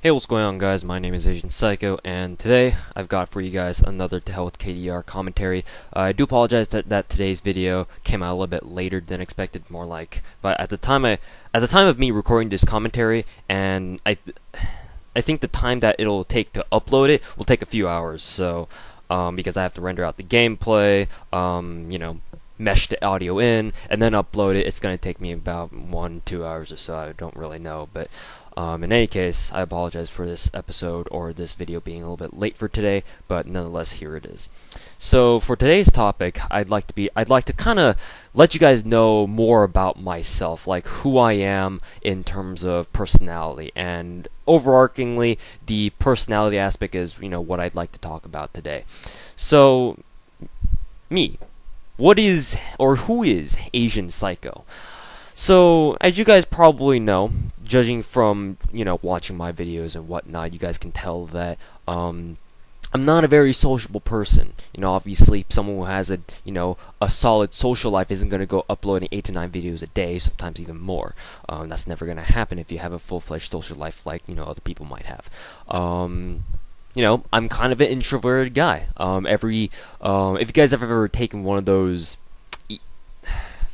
Hey, what's going on, guys? My name is Asian Psycho, and today I've got for you guys another To Hell with KDR commentary. I do apologize that today's video came out a little bit later than expected, but at the time of me recording this commentary, and I think the time that it'll take to upload it will take a few hours. So, because I have to render out the gameplay, mesh the audio in, and then upload it, it's gonna take me about 1-2 hours or so. I don't really know, but. In any case, I apologize for this episode or this video being a little bit late for today, but nonetheless, here it is. So for today's topic, I'd like to kind of let you guys know more about myself, like who I am in terms of personality, and overarchingly, the personality aspect is, what I'd like to talk about today. So, me. What is, or who is Asian Psycho? So, as you guys probably know, judging from, watching my videos and whatnot, you guys can tell that, I'm not a very sociable person. Obviously, someone who has a solid social life isn't going to go uploading 8 to 9 videos a day, sometimes even more. That's never going to happen if you have a full-fledged social life like, other people might have. I'm kind of an introverted guy. If you guys have ever taken one of those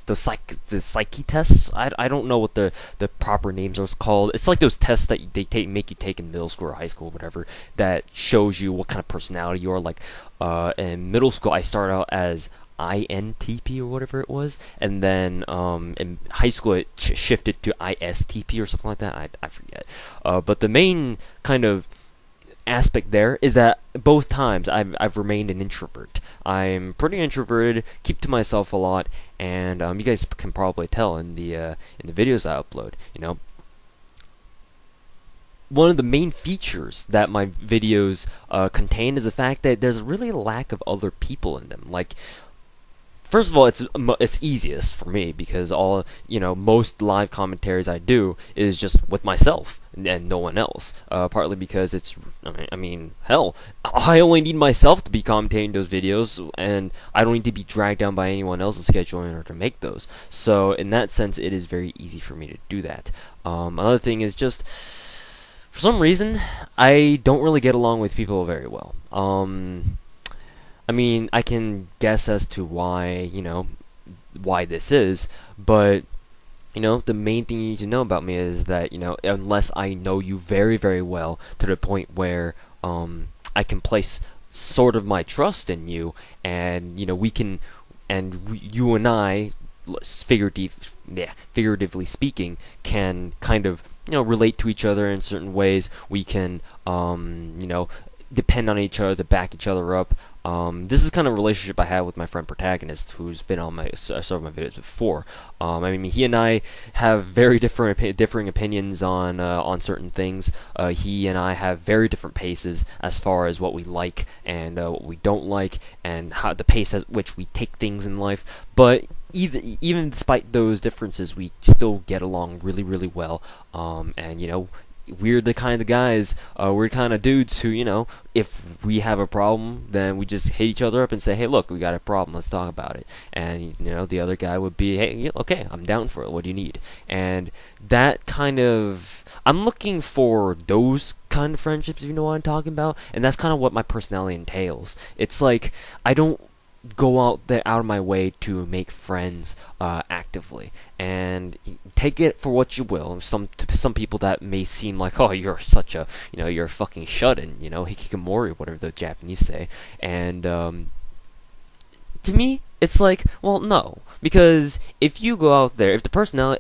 the psyche tests. I don't know what the proper names are called. It's like those tests that they make you take in middle school or high school or whatever, that shows you what kind of personality you are. Like in middle school, I started out as INTP or whatever it was, and then in high school it shifted to ISTP or something like that. I forget. But the main kind of aspect there is that both times I've remained an introvert. I'm pretty introverted, keep to myself a lot, and you guys can probably tell in the videos I upload. One of the main features that my videos contain is the fact that there's really a lack of other people in them. Like, first of all, it's easiest for me because most live commentaries I do is just with myself and no one else. Partly because hell, I only need myself to be commentating those videos, and I don't need to be dragged down by anyone else's schedule in order to make those. So in that sense, it is very easy for me to do that. Another thing is just, for some reason, I don't really get along with people very well. I can guess as to why, why this is, but, the main thing you need to know about me is that, unless I know you very, very well, to the point where, I can place sort of my trust in you, and, you and I, figuratively speaking, can kind of, relate to each other in certain ways. We can, depend on each other to back each other up. This is the kind of relationship I have with my friend Protagonist, who's been on several of my videos before. He and I have very differing opinions on certain things. He and I have very different paces as far as what we like and what we don't like, and how the pace at which we take things in life. But even despite those differences, we still get along really, really well. We're the kind of guys, we're the kind of dudes who, if we have a problem, then we just hit each other up and say, hey, look, we got a problem, let's talk about it. And, the other guy would be, hey, okay, I'm down for it, what do you need? And that kind of, I'm looking for those kind of friendships, if you know what I'm talking about, and that's kind of what my personality entails. It's like, I don't go out of my way to make friends actively, and take it for what you will. To some people that may seem like, oh, you're such a, you're a fucking shut-in, hikikomori, whatever the Japanese say, and to me, it's like, well, no, because if you go out there,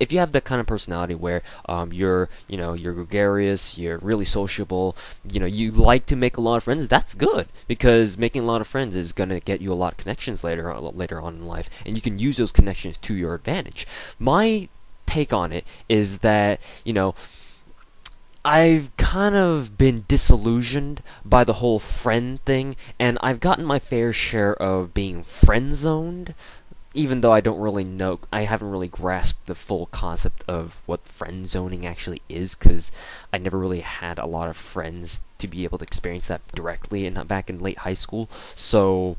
if you have that kind of personality where you're gregarious, you're really sociable, you like to make a lot of friends, that's good, because making a lot of friends is gonna get you a lot of connections later on in life, and you can use those connections to your advantage. My take on it is that, I've kind of been disillusioned by the whole friend thing, and I've gotten my fair share of being friend-zoned, even though I haven't really grasped the full concept of what friend-zoning actually is, because I never really had a lot of friends to be able to experience that directly back in late high school, so,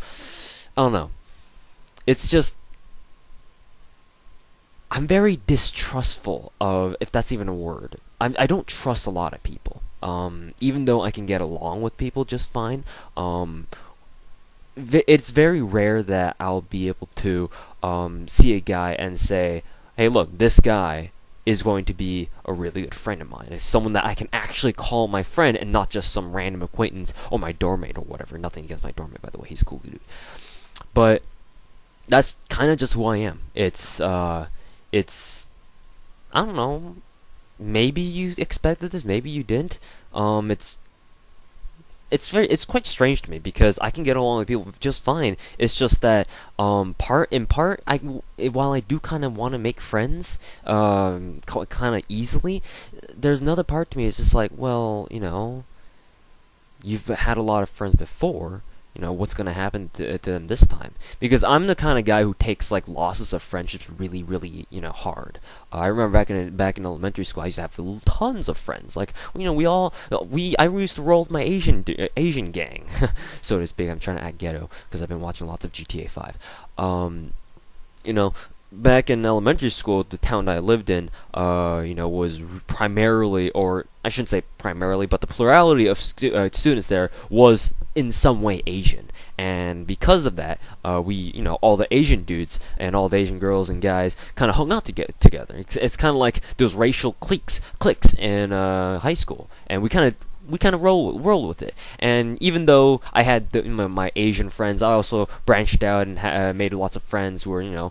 I don't know. It's just, I'm very distrustful of, if that's even a word. I don't trust a lot of people. even though I can get along with people just fine, it's very rare that I'll be able to see a guy and say, hey, look, this guy is going to be a really good friend of mine. It's someone that I can actually call my friend and not just some random acquaintance or my doormate or whatever. Nothing against my doormate, by the way. He's a cool dude. But that's kind of just who I am. It's I don't know. Maybe you expected this, maybe you didn't. It's quite strange to me because I can get along with people just fine. It's just that while I do kind of want to make friends kind of easily, there's another part to me. It's just like, well, you've had a lot of friends before. What's gonna happen to them this time? Because I'm the kind of guy who takes like losses of friendships really, really, hard. I remember back in elementary school, I used to have tons of friends. Like, I used to roll with my Asian gang, so to speak. I'm trying to act ghetto because I've been watching lots of GTA 5. You know, Back in elementary school, the town that I lived in, was primarily, or I shouldn't say primarily, but the plurality of students there was in some way Asian. And because of that, all the Asian dudes and all the Asian girls and guys kind of hung out together. It's kind of like those racial cliques in high school, and we kind of rolled with it. And even though I had my Asian friends, I also branched out and made lots of friends who were,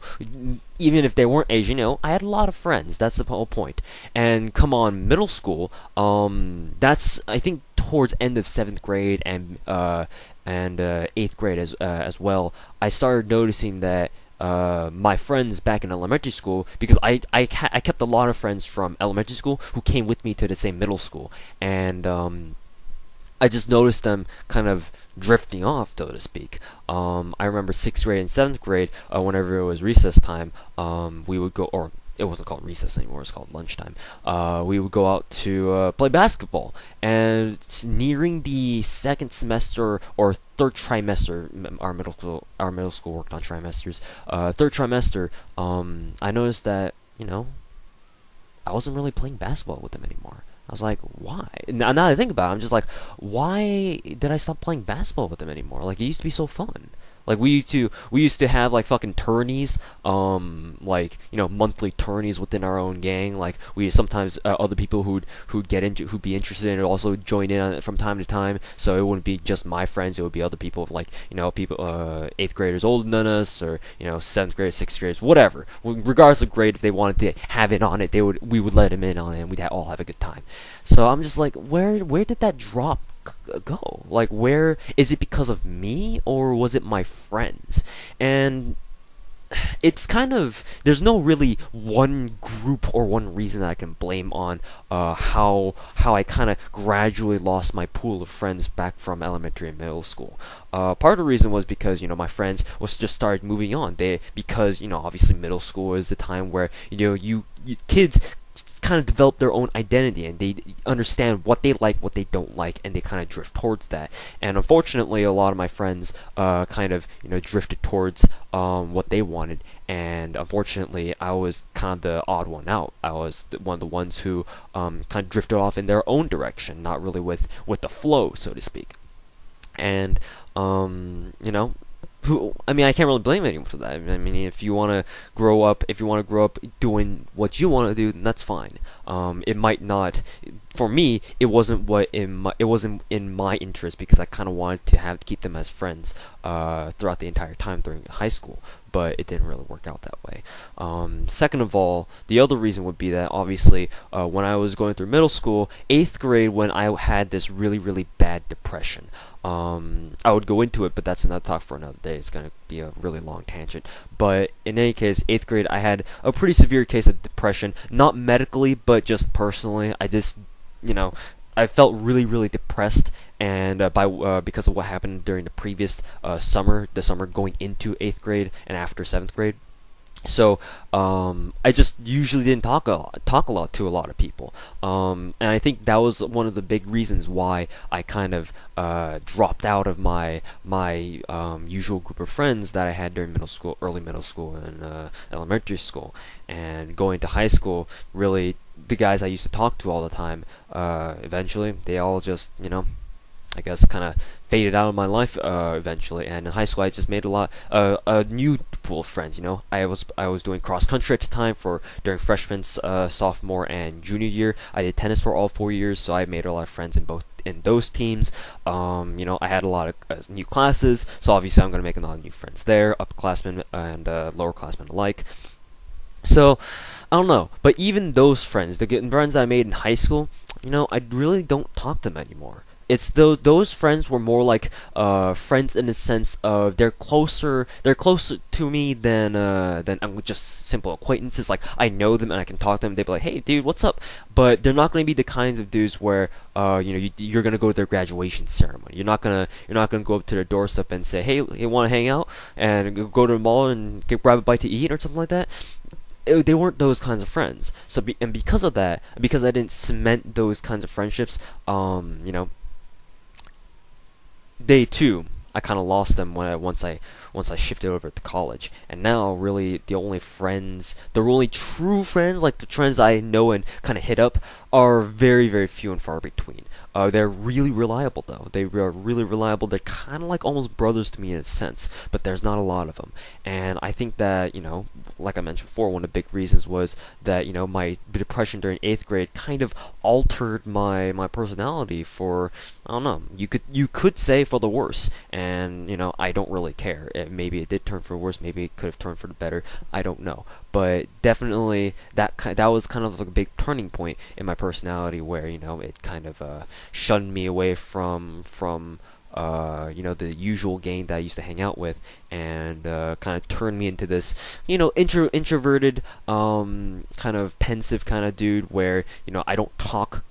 even if they weren't Asian, I had a lot of friends. That's the whole point. And come on, middle school, that's, I think, towards end of 7th grade and 8th grade as well, I started noticing that my friends back in elementary school, because I kept a lot of friends from elementary school who came with me to the same middle school, and I just noticed them kind of drifting off, so to speak. I remember 6th grade and 7th grade, whenever it was recess time, we would go, or it wasn't called recess anymore, it was called lunchtime. We would go out to play basketball, and nearing the second semester or third trimester, our middle school worked on trimesters. Third trimester, I noticed that I wasn't really playing basketball with them anymore. I was like, why? Now that I think about it, I'm just like, why did I stop playing basketball with them anymore? Like, it used to be so fun. Like, we used to have like fucking tourneys, monthly tourneys within our own gang. Like, we sometimes other people who'd be interested in it also join in on it from time to time. So it wouldn't be just my friends; it would be other people, like people 8th graders older than us, or 7th graders, 6th graders, whatever. Regardless of grade, if they wanted to have it on it, we would let them in on it, and we'd all have a good time. So I'm just like, where did that drop go? Like, where is it? Because of me, or was it my friends? And it's kind of, there's no really one group or one reason that I can blame on how I kind of gradually lost my pool of friends back from elementary and middle school. Part of the reason was because my friends was just started moving on. Because obviously middle school is the time where you kids kind of develop their own identity, and they understand what they like, what they don't like, and they kind of drift towards that. And unfortunately, a lot of my friends kind of drifted towards what they wanted, and unfortunately, I was kind of the odd one out. I was one of the ones who kind of drifted off in their own direction, not really with the flow, so to speak. And I can't really blame anyone for that. I mean, if you want to grow up doing what you want to do, then that's fine. It might not, for me, it wasn't in my interest, because I kind of wanted to keep them as friends throughout the entire time during high school, but it didn't really work out that way. Second of all, the other reason would be that obviously when I was going through middle school, 8th grade, when I had this really, really bad depression. I would go into it, but that's another talk for another day. It's going to be a really long tangent. But in any case, 8th grade, I had a pretty severe case of depression. Not medically, but just personally. I just, I felt really, really depressed, and because of what happened during the previous summer going into 8th grade and after 7th grade. So I just usually didn't talk a lot to a lot of people, and I think that was one of the big reasons why I kind of dropped out of my usual group of friends that I had during early middle school and elementary school, and going to high school really the guys I used to talk to all the time, eventually they all just, I guess, kind of faded out of my life eventually. And in high school, I just made a new pool of friends. I was doing cross country at the time for during freshman, sophomore, and junior year. I did tennis for all 4 years, so I made a lot of friends in those teams. I had a lot of new classes, so obviously I'm gonna make a lot of new friends there, upperclassmen and lowerclassmen alike. So, I don't know. But even those friends, the friends I made in high school, I really don't talk to them anymore. It's those friends were more like friends in the sense of they're closer to me than just simple acquaintances. Like, I know them and I can talk to them. They'd be like, "Hey, dude, what's up?" But they're not going to be the kinds of dudes where you're going to go to their graduation ceremony. You're not gonna go up to their doorstep and say, "Hey, you want to hang out?" and go to the mall and grab a bite to eat or something like that. They weren't those kinds of friends. And because of that, because I didn't cement those kinds of friendships, they too, I kind of lost them once I shifted over to college. And now, really, the only true friends, like the friends I know and kind of hit up, are very, very few and far between. They're really reliable, though. They are really reliable. They're kind of like almost brothers to me in a sense, but there's not a lot of them. And I think that, like I mentioned before, one of the big reasons was that, my depression during 8th grade kind of altered my personality for, I don't know, you could say for the worse. And, I don't really care. Maybe it did turn for the worse, maybe it could have turned for the better. I don't know. But definitely that was kind of like a big turning point in my personality where, it kind of shunned me away from the usual gang that I used to hang out with, and kind of turned me into this, introverted, kind of pensive kind of dude where, I don't talk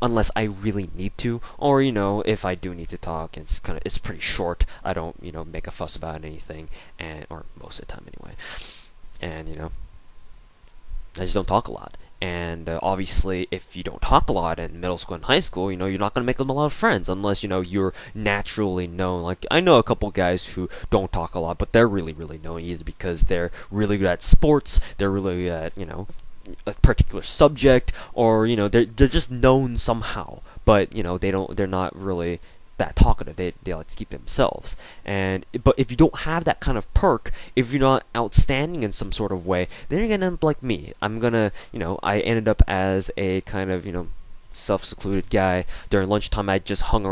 unless I really need to, or if I do need to talk, it's pretty short. I don't make a fuss about anything, or most of the time anyway, and I just don't talk a lot. And obviously, if you don't talk a lot in middle school and high school, you're not going to make them a lot of friends unless, you're naturally known. Like, I know a couple guys who don't talk a lot, but they're really, really known either because they're really good at sports, they're really good at, a particular subject, or, they're just known somehow. But, they're not really that talkative. They like to keep to themselves. But if you don't have that kind of perk, if you're not outstanding in some sort of way, then you're gonna end up like me. I ended up as a kind of self-secluded guy. During lunchtime, I just hung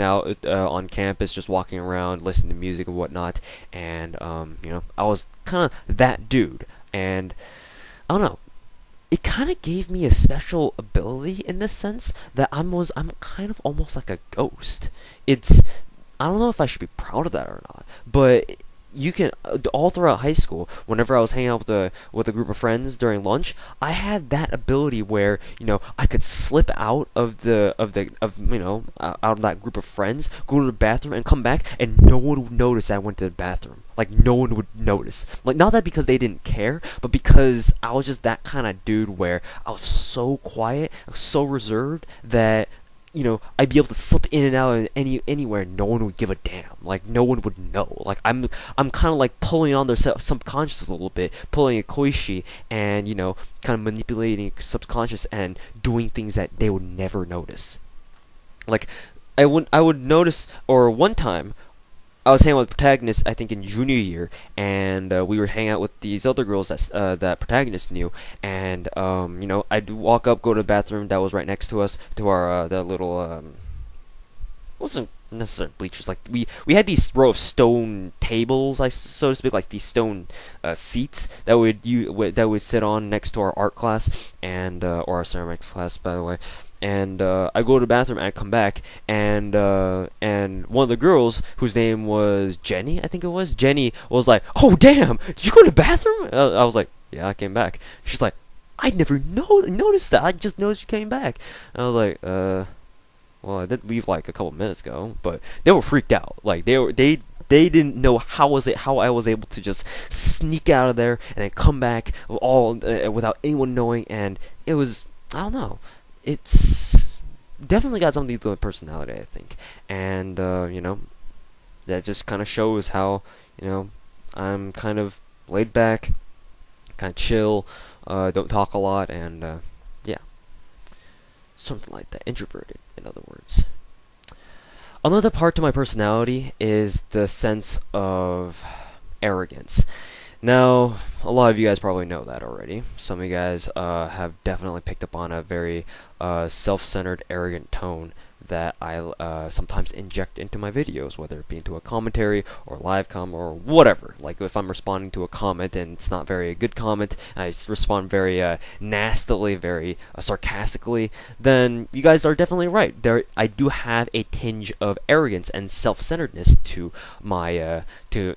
out on campus, just walking around, listening to music and whatnot. And I was kind of that dude. And I don't know. It kind of gave me a special ability in the sense that I'm kind of almost like a ghost. I don't know if I should be proud of that or not, but you can all throughout high school, whenever I was hanging out with a group of friends during lunch, I had that ability where I could slip out of out of that group of friends, go to the bathroom, and come back, and no one would notice I went to the bathroom. Like, no one would notice. Like, not that because they didn't care, but because I was just that kind of dude where I was so quiet, I was so reserved that I'd be able to slip in and out of anywhere. No one would give a damn. Like, no one would know. Like, I'm kind of like pulling on their subconscious a little bit, pulling a koishi, and kind of manipulating subconscious and doing things that they would never notice. Like, I would notice, or one time I was hanging out with Protagonist, I think in junior year, and we were hanging out with these other girls that Protagonist knew, and I'd walk up, go to the bathroom that was right next to us, to our that little wasn't necessarily bleachers. Like, we had these row of stone tables, so to speak, like these stone seats that would sit on next to our art class and or our ceramics class, by the way. And I go to the bathroom and I come back, and one of the girls, whose name was Jenny, I think it was, Jenny was like, "Oh damn, did you go to the bathroom?" I was like, "Yeah, I came back." She's like, "I never noticed that. I just noticed you came back." And I was like, well, I did leave like a couple minutes ago." But they were freaked out. Like, they didn't know how I was able to just sneak out of there and then come back all without anyone knowing. And it was, I don't know. It's definitely got something to do with personality, I think. And, that just kind of shows how, I'm kind of laid back, kind of chill, don't talk a lot, and, something like that. Introverted, in other words. Another part to my personality is the sense of arrogance. Now, a lot of you guys probably know that already. Some of you guys have definitely picked up on a very self-centered, arrogant tone that I sometimes inject into my videos, whether it be into a commentary or live com or whatever. Like if I'm responding to a comment and it's not very a good comment, and I respond very nastily, very sarcastically, then you guys are definitely right. I do have a tinge of arrogance and self-centeredness to my to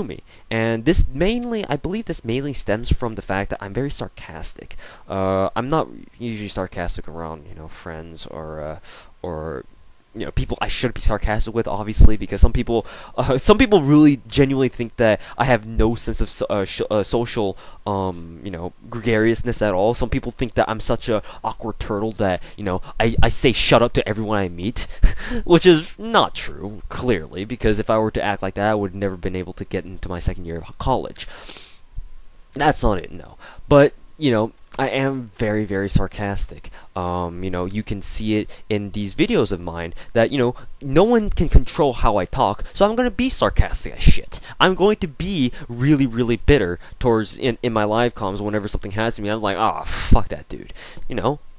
me, and I believe this mainly stems from the fact that I'm very sarcastic. I'm not usually sarcastic around friends or people I should be sarcastic with, obviously, because some people really genuinely think that I have no sense of social gregariousness at all. Some people think that I'm such a awkward turtle that I say shut up to everyone I meet, which is not true, clearly, because if I were to act like that, I would have never been able to get into my second year of college. That's not it, no. But I am very, very sarcastic. You can see it in these videos of mine that, no one can control how I talk, so I'm going to be sarcastic as shit. I'm going to be really, really bitter towards, in my live comms whenever something happens to me. I'm like, fuck that dude.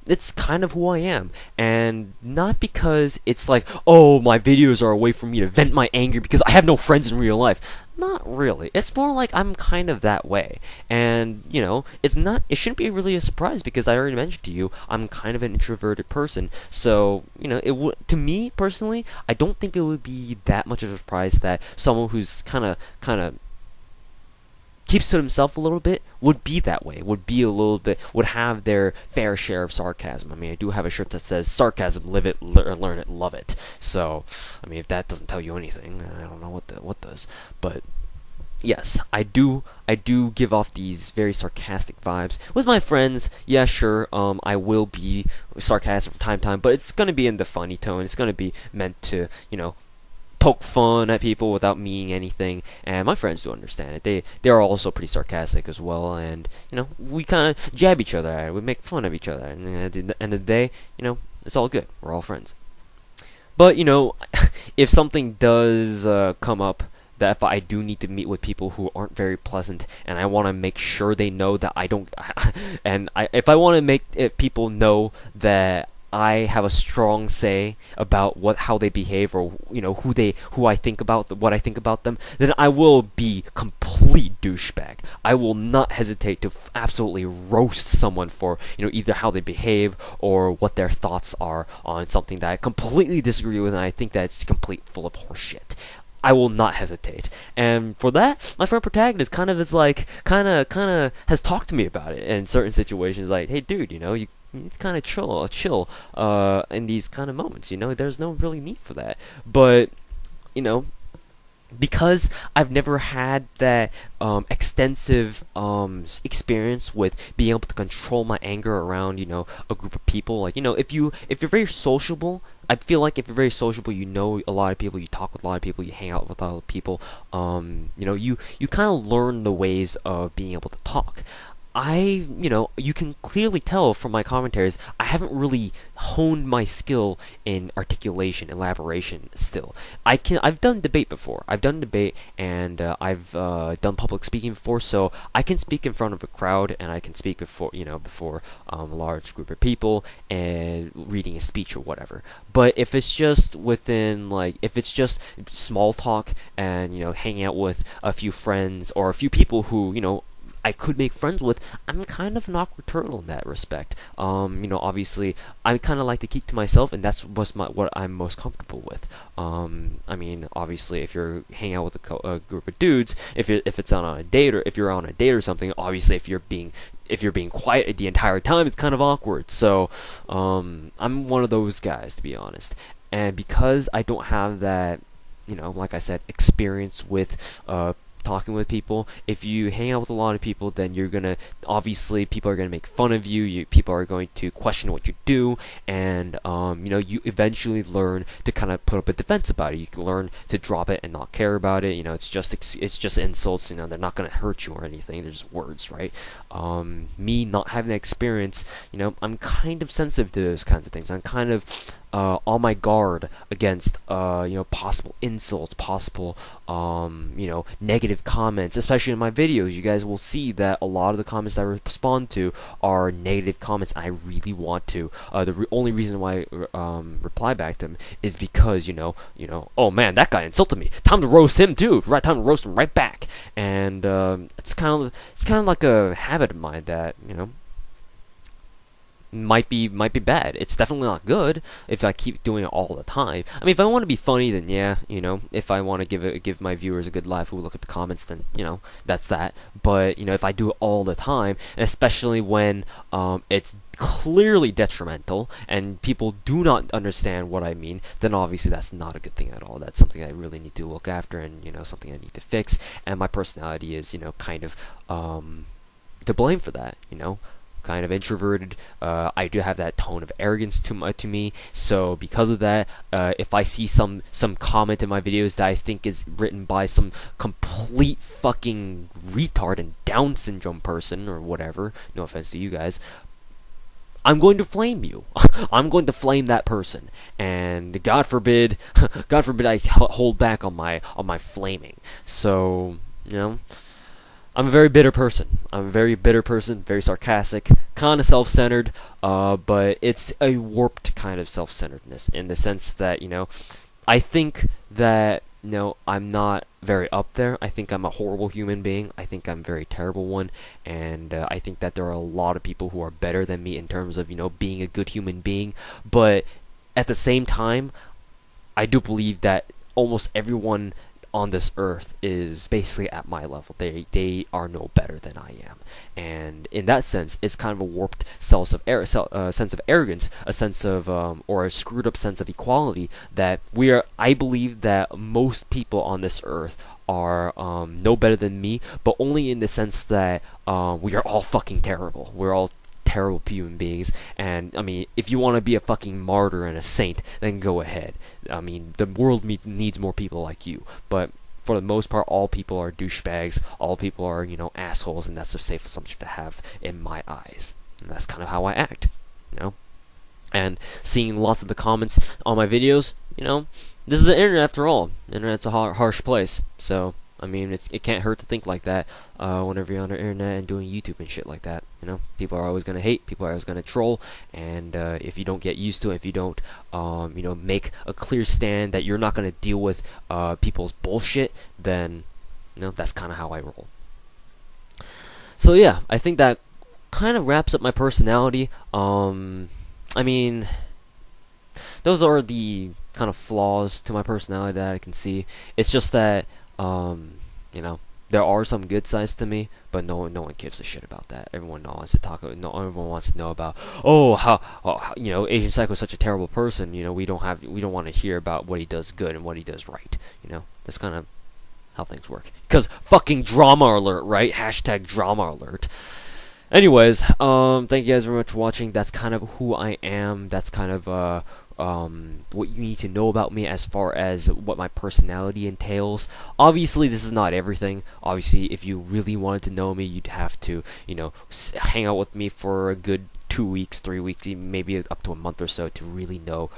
It's kind of who I am, and not because it's like, oh, my videos are a way for me to vent my anger because I have no friends in real life. Not really. It's more like I'm kind of that way, and it shouldn't be really a surprise because I already mentioned to you I'm kind of an introverted person. So to me personally, I don't think it would be that much of a surprise that someone who's kind of keeps to himself a little bit would be that way, would have their fair share of sarcasm. I mean, I do have a shirt that says sarcasm, live it, learn it, love it. So, I mean, if that doesn't tell you anything, I don't know what does. But yes, I do give off these very sarcastic vibes. With my friends, yeah, sure, I will be sarcastic from time to time, but it's gonna be in the funny tone. It's gonna be meant to, poke fun at people without meaning anything, and my friends do understand it. They are also pretty sarcastic as well, and we kind of jab each other, we make fun of each other, and at the end of the day, it's all good. We're all friends. But if something does come up that if I do need to meet with people who aren't very pleasant, and I want to make sure they know that I don't, if I want to make people know that I have a strong say about how they behave, or who I think about, what I think about them, then I will be complete douchebag. I will not hesitate to absolutely roast someone for either how they behave or what their thoughts are on something that I completely disagree with, and I think that it's complete full of horseshit. I will not hesitate, and for that, my friend Protagonist kind of has talked to me about it in certain situations. Like, hey, dude, you kind of chill in these kind of moments. There's no really need for that. But because I've never had that extensive experience with being able to control my anger around a group of people. Like if you're very sociable, I feel like if you're very sociable, you know a lot of people, you talk with a lot of people, you hang out with a lot of people. You kind of learn the ways of being able to talk. You can clearly tell from my commentaries, I haven't really honed my skill in articulation, elaboration still. I've done debate before. I've done debate, and I've done public speaking before, so I can speak in front of a crowd, and I can speak before a large group of people, and reading a speech or whatever. But if it's just if it's just small talk and hanging out with a few friends or a few people who I could make friends with, I'm kind of an awkward turtle in that respect. Obviously, I kind of like to keep to myself, and that's what I'm most comfortable with. I mean, obviously, if you're hanging out with a group of dudes, if it's on a date, or if you're on a date or something, obviously, if you're being quiet the entire time, it's kind of awkward. So, I'm one of those guys, to be honest. And because I don't have that, like I said, experience with talking with people. If you hang out with a lot of people, then you're gonna, obviously people are gonna make fun of you. People are going to question what you do, and you eventually learn to kind of put up a defense about it. You can learn to drop it and not care about it. It's just insults. They're not gonna hurt you or anything. They're just words, right? Me not having that experience, I'm kind of sensitive to those kinds of things. I'm kind of on my guard against possible insults, possible negative comments, especially in my videos. You guys will see that a lot of the comments that I respond to are negative comments. I really want to. The only reason why I reply back to them is because oh man, that guy insulted me. Time to roast him too. Right, time to roast him right back. And it's kind of like a habit of mine that might be bad. It's definitely not good if I keep doing it all the time. I mean, if I want to be funny, then yeah, if I want to give my viewers a good laugh who look at the comments, then that's that. But if I do it all the time, and especially when it's clearly detrimental and people do not understand what I mean, then obviously that's not a good thing at all. That's something I really need to look after, and something I need to fix. And my personality is kind of to blame for that. Kind of introverted. I do have that tone of arrogance to me. So because of that, if I see some comment in my videos that I think is written by some complete fucking retard and Down syndrome person or whatever, no offense to you guys, I'm going to flame you. I'm going to flame that person, and God forbid, I hold back on my flaming. So I'm a very bitter person. Very sarcastic, kind of self-centered, but it's a warped kind of self-centeredness in the sense that, I think that, I'm not very up there. I think I'm a horrible human being. I think I'm a very terrible one, and I think that there are a lot of people who are better than me in terms of, being a good human being, but at the same time, I do believe that almost everyone on this earth is basically at my level. They are no better than I am, and in that sense, it's kind of a warped sense of arrogance, a sense of or a screwed up sense of equality that I believe that most people on this earth are no better than me, but only in the sense that we are all fucking terrible. We're all terrible human beings, and I mean, if you want to be a fucking martyr and a saint, then go ahead. I mean, the world needs more people like you, but for the most part, all people are douchebags, all people are, assholes, and that's a safe assumption to have in my eyes, and that's kind of how I act, and seeing lots of the comments on my videos, this is the internet after all. The internet's a harsh place, so I mean, it can't hurt to think like that whenever you're on the internet and doing YouTube and shit like that. People are always gonna hate, people are always gonna troll, and if you don't get used to it, if you don't, make a clear stand that you're not gonna deal with people's bullshit, then that's kind of how I roll. So yeah, I think that kind of wraps up my personality. I mean, those are the kind of flaws to my personality that I can see. It's just that there are some good sides to me, but no one gives a shit about that. Everyone wants to talk. Everyone wants to know about, how Asian Psycho is such a terrible person. We don't want to hear about what he does good and what he does right. That's kind of how things work. Because fucking drama alert, right? Hashtag drama alert. Anyways, thank you guys very much for watching. That's kind of who I am. That's kind of what you need to know about me as far as what my personality entails. Obviously, this is not everything. Obviously, if you really wanted to know me, you'd have to, hang out with me for a good 2 weeks, 3 weeks, maybe up to a month or so to really know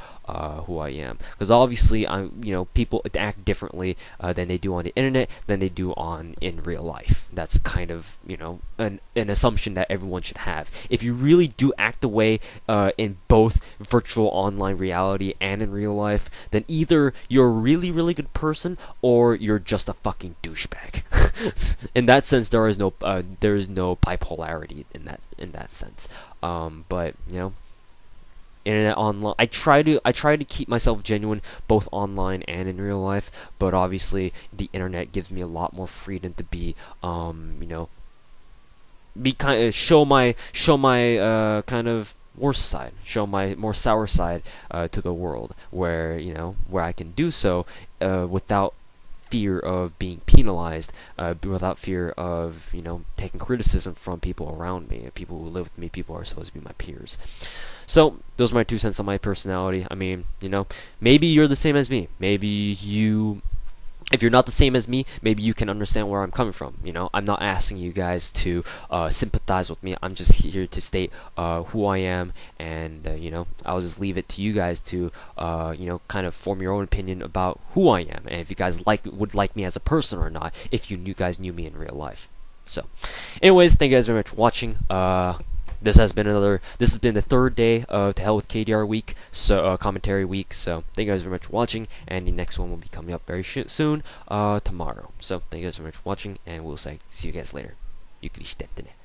who I am. Because obviously, people act differently than they do on the internet than they do in real life. That's kind of an assumption that everyone should have. If you really do act the way in both virtual online reality and in real life, then either you're a really really good person or you're just a fucking douchebag. In that sense, there is no bipolarity in that sense. But internet online, I try to keep myself genuine both online and in real life, but obviously the internet gives me a lot more freedom to be show my kind of worse side, show my more sour side to the world, where I can do so without fear of being penalized, without fear of, taking criticism from people around me, people who live with me, people who are supposed to be my peers. So those are my 2 cents on my personality. I mean, maybe you're the same as me. Maybe if you're not the same as me, maybe you can understand where I'm coming from. I'm not asking you guys to sympathize with me. I'm just here to state who I am, and I'll just leave it to you guys to kind of form your own opinion about who I am, and if you guys would like me as a person or not, if you guys knew me in real life. So, anyways, thank you guys very much for watching. This has been the third day of To Hell with KDR week, so commentary week. So thank you guys very much for watching, and the next one will be coming up very soon, tomorrow. So thank you guys very much for watching, and we'll see you guys later. ゆっくりしてってね。